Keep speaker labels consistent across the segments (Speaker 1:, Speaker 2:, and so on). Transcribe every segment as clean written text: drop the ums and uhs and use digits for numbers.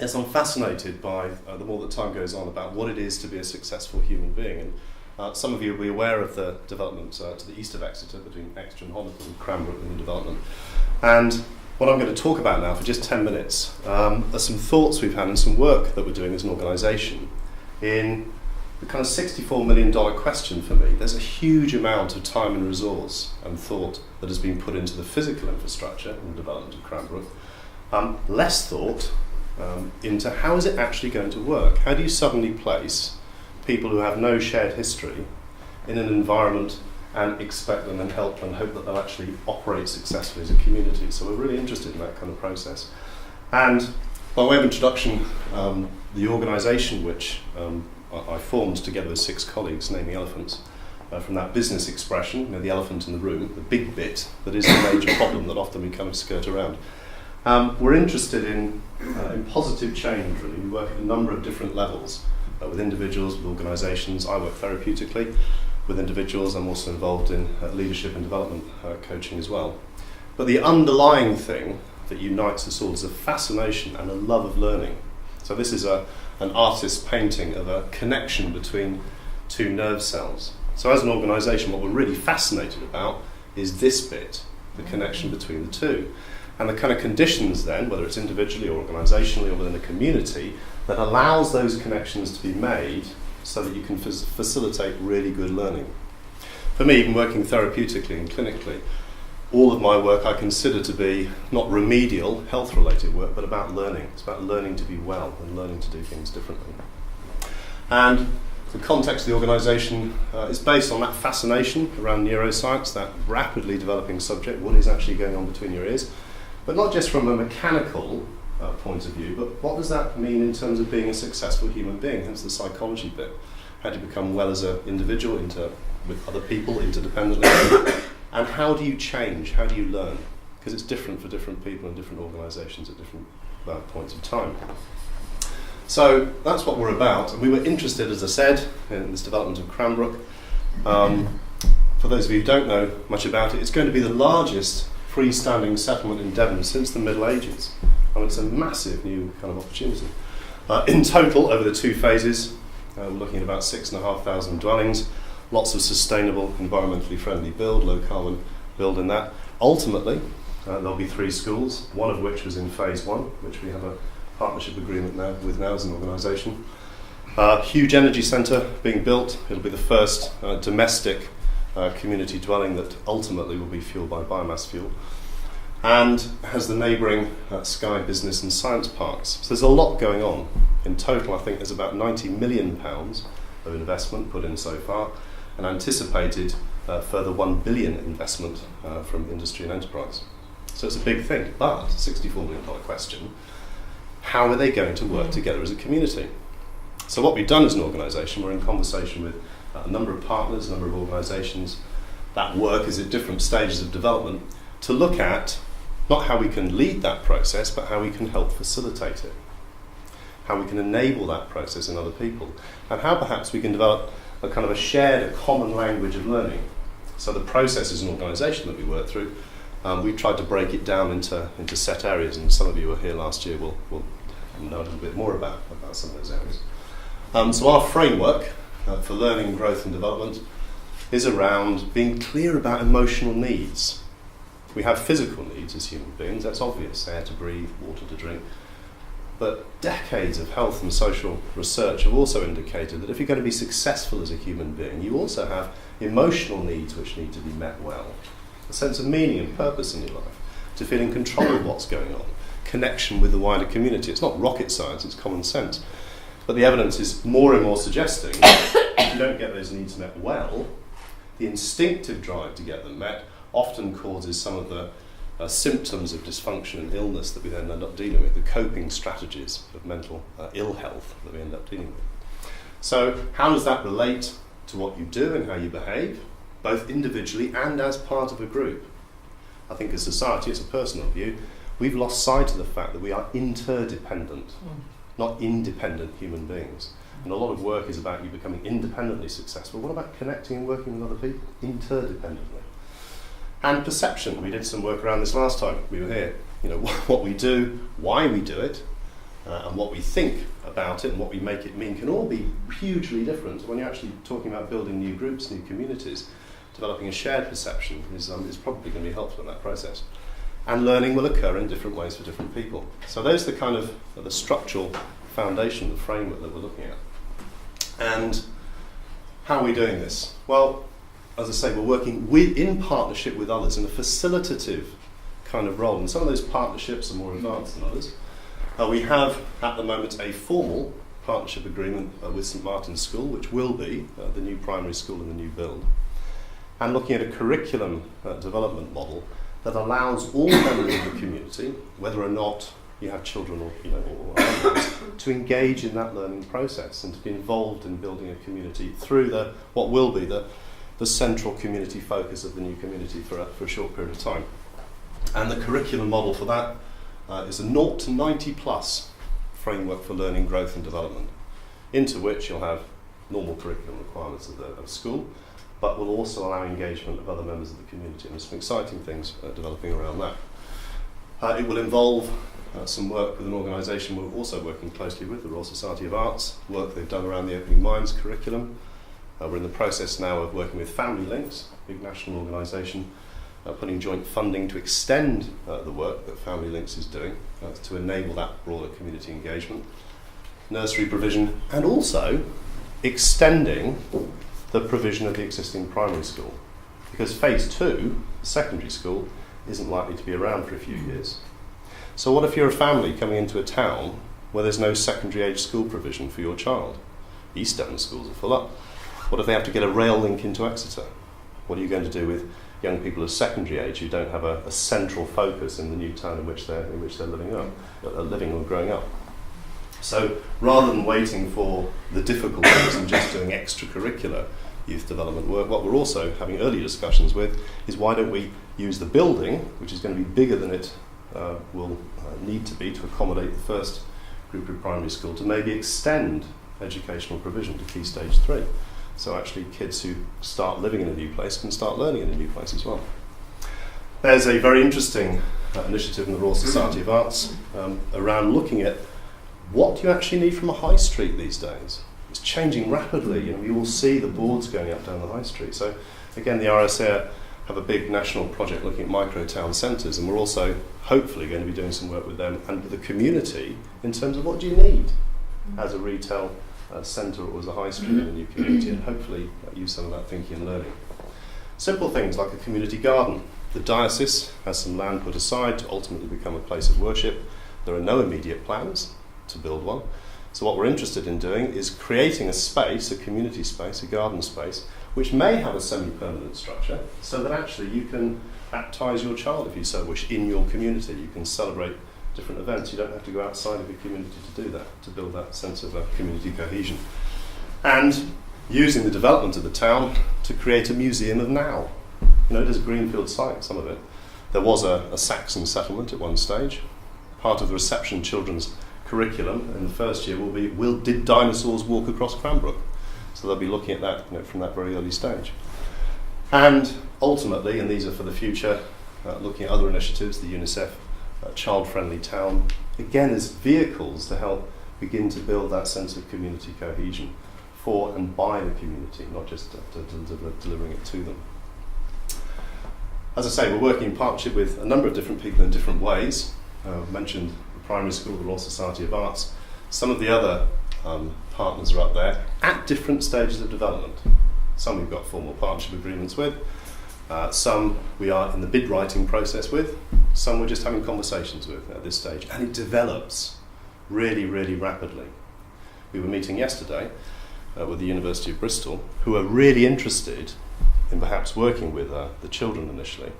Speaker 1: Yes, I'm fascinated by, the more that time goes on, about what it is to be a successful human being. And some of you will be aware of the development to the east of Exeter between Exeter and Honiton and Cranbrook and the development. And what I'm going to talk about now for just 10 minutes are some thoughts we've had and some work that we're doing as an organisation in the kind of $64 million question for me. There's a huge amount of time and resource and thought that has been put into the physical infrastructure in the development of Cranbrook. Less thought into how is it actually going to work? How do you suddenly place people who have no shared history in an environment and expect them and help and hope that they'll actually operate successfully as a community? So we're really interested in that kind of process. And by way of introduction, the organisation which I formed together with 6 colleagues, naming elephants, from that business expression, the elephant in the room, the big bit that is the major problem that often we kind of skirt around. We're interested in positive change, really. We work at a number of different levels, with individuals, with organisations. I work therapeutically with individuals. I'm also involved in leadership and development coaching as well. But the underlying thing that unites us all is a fascination and a love of learning. So this is an artist's painting of a connection between 2 nerve cells. So as an organisation, what we're really fascinated about is this bit, the connection between the 2. And the kind of conditions then, whether it's individually or organisationally or within a community, that allows those connections to be made so that you can facilitate really good learning. For me, even working therapeutically and clinically, all of my work I consider to be not remedial, health-related work, but about learning. It's about learning to be well and learning to do things differently. And the context of the organisation is based on that fascination around neuroscience, that rapidly developing subject, what is actually going on between your ears. But not just from a mechanical point of view, but what does that mean in terms of being a successful human being? Hence the psychology bit. How do you become well as an individual, with other people, interdependently? And how do you change? How do you learn? Because it's different for different people and different organisations at different points of time. So that's what we're about. And we were interested, as I said, in this development of Cranbrook. For those of you who don't know much about it, it's going to be the largest freestanding settlement in Devon since the Middle Ages. I mean, it's a massive new kind of opportunity. In total, over the 2 phases, we're looking at about 6,500 dwellings, lots of sustainable, environmentally friendly build, low carbon build in that. Ultimately, there'll be 3 schools, one of which was in phase 1, which we have a partnership agreement now as an organisation. Huge energy centre being built. It'll be the first domestic community dwelling that ultimately will be fueled by biomass fuel, and has the neighbouring Sky Business and Science Parks. So there's a lot going on. In total, I think there's about £90 million of investment put in so far, and anticipated further £1 billion investment from industry and enterprise. So it's a big thing, but $64 million question, how are they going to work together as a community? So what we've done as an organisation, we're in conversation with a number of partners, a number of organisations. That work is at different stages of development to look at not how we can lead that process, but how we can help facilitate it, how we can enable that process in other people, and how perhaps we can develop a kind of a common language of learning. So the process as an organisation that we work through, we've tried to break it down into set areas, and some of you who were here last year will know a little bit more about some of those areas. So our framework for learning, growth and development is around being clear about emotional needs. We have physical needs as human beings, that's obvious, air to breathe, water to drink. But decades of health and social research have also indicated that if you're going to be successful as a human being, you also have emotional needs which need to be met well. A sense of meaning and purpose in your life, to feel in control of what's going on, connection with the wider community. It's not rocket science, it's common sense. But the evidence is more and more suggesting that if you don't get those needs met well, the instinctive drive to get them met often causes some of the symptoms of dysfunction and illness that we then end up dealing with, the coping strategies of mental ill health that we end up dealing with. So how does that relate to what you do and how you behave, both individually and as part of a group? I think as society, it's a personal view, we've lost sight of the fact that we are interdependent, not independent human beings. And a lot of work is about you becoming independently successful. What about connecting and working with other people interdependently? And perception. We did some work around this last time we were here. You know, what we do, why we do it, and what we think about it and what we make it mean can all be hugely different. When you're actually talking about building new groups, new communities, developing a shared perception is probably going to be helpful in that process. And learning will occur in different ways for different people. So those are the kind of the structural foundation, the framework that we're looking at. And how are we doing this? Well, as I say, we're working in partnership with others in a facilitative kind of role. And some of those partnerships are more advanced than others. We have, at the moment, a formal partnership agreement with St Martin's School, which will be the new primary school in the new build. And looking at a curriculum development model that allows all members of the community, whether or not you have children or others, to engage in that learning process and to be involved in building a community through what will be the central community focus of the new community for a short period of time. And the curriculum model for that is a 0 to 90 plus framework for learning, growth and development, into which you'll have normal curriculum requirements of school, but will also allow engagement of other members of the community. And there's some exciting things developing around that. It will involve some work with an organisation we're also working closely with, the Royal Society of Arts, work they've done around the Opening Minds curriculum. We're in the process now of working with Family Links, a big national organisation, putting joint funding to extend the work that Family Links is doing to enable that broader community engagement, nursery provision, and also extending the provision of the existing primary school. Because phase 2, secondary school, isn't likely to be around for a few years. So what if you're a family coming into a town where there's no secondary age school provision for your child? East Devon schools are full up. What if they have to get a rail link into Exeter? What are you going to do with young people of secondary age who don't have a central focus in the new town in which they're living or growing up? So rather than waiting for the difficulties and just doing extracurricular youth development work, what we're also having early discussions with is why don't we use the building, which is going to be bigger than it will need to be to accommodate the first group of primary school, to maybe extend educational provision to Key Stage 3. So actually kids who start living in a new place can start learning in a new place as well. There's a very interesting initiative in the Royal Society of Arts around looking at what you actually need from a high street these days. It's changing rapidly. You will see the boards going up down the high street. So again, the RSA have a big national project looking at micro town centres, and we're also hopefully going to be doing some work with them and with the community in terms of what do you need as a retail centre or as a high street in a new community, and hopefully use some of that thinking and learning. Simple things like a community garden. The diocese has some land put aside to ultimately become a place of worship. There are no immediate plans to build one. So what we're interested in doing is creating a space, a community space, a garden space, which may have a semi-permanent structure, so that actually you can baptise your child if you so wish in your community. You can celebrate different events. You don't have to go outside of your community to do that, to build that sense of community cohesion. And using the development of the town to create a museum of now. It is a greenfield site, some of it. There was a Saxon settlement at one stage. Part of the reception children's curriculum in the first year will be, did dinosaurs walk across Cranbrook? So they'll be looking at that from that very early stage. And ultimately, and these are for the future, looking at other initiatives, the UNICEF child-friendly town, again as vehicles to help begin to build that sense of community cohesion for and by the community, not just delivering it to them. As I say, we're working in partnership with a number of different people in different ways. I've mentioned the primary school, the Royal Society of Arts. Some of the other partners are up there at different stages of development. Some we've got formal partnership agreements with, some we are in the bid writing process with, some we're just having conversations with at this stage, and it develops really, really rapidly. We were meeting yesterday with the University of Bristol, who are really interested in perhaps working with the children initially,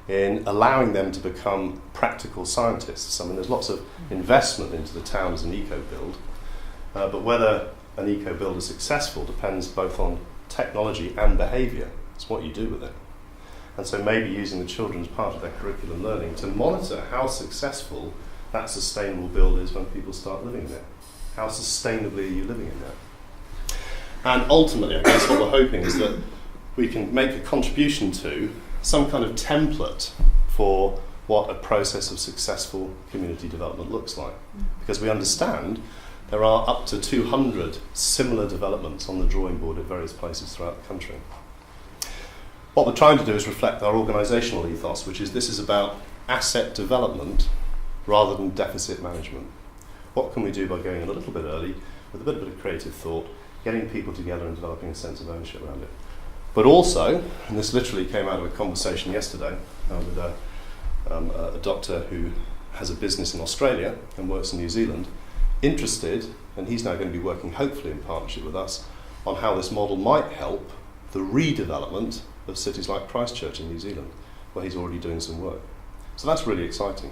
Speaker 1: in allowing them to become practical scientists. I mean, there's lots of investment into the town as an eco-build, but whether an eco-build is successful depends both on technology and behaviour. It's what you do with it. And so maybe using the children as part of their curriculum learning to monitor how successful that sustainable build is when people start living there. How sustainably are you living in there? And ultimately, I guess what we're hoping is that we can make a contribution to some kind of template for what a process of successful community development looks like. Because we understand there are up to 200 similar developments on the drawing board at various places throughout the country. What we're trying to do is reflect our organisational ethos, which is this is about asset development rather than deficit management. What can we do by going in a little bit early, with a bit of creative thought, getting people together and developing a sense of ownership around it. But also, and this literally came out of a conversation yesterday with a doctor who has a business in Australia and works in New Zealand, interested, and he's now going to be working hopefully in partnership with us, on how this model might help the redevelopment of cities like Christchurch in New Zealand, where he's already doing some work. So that's really exciting.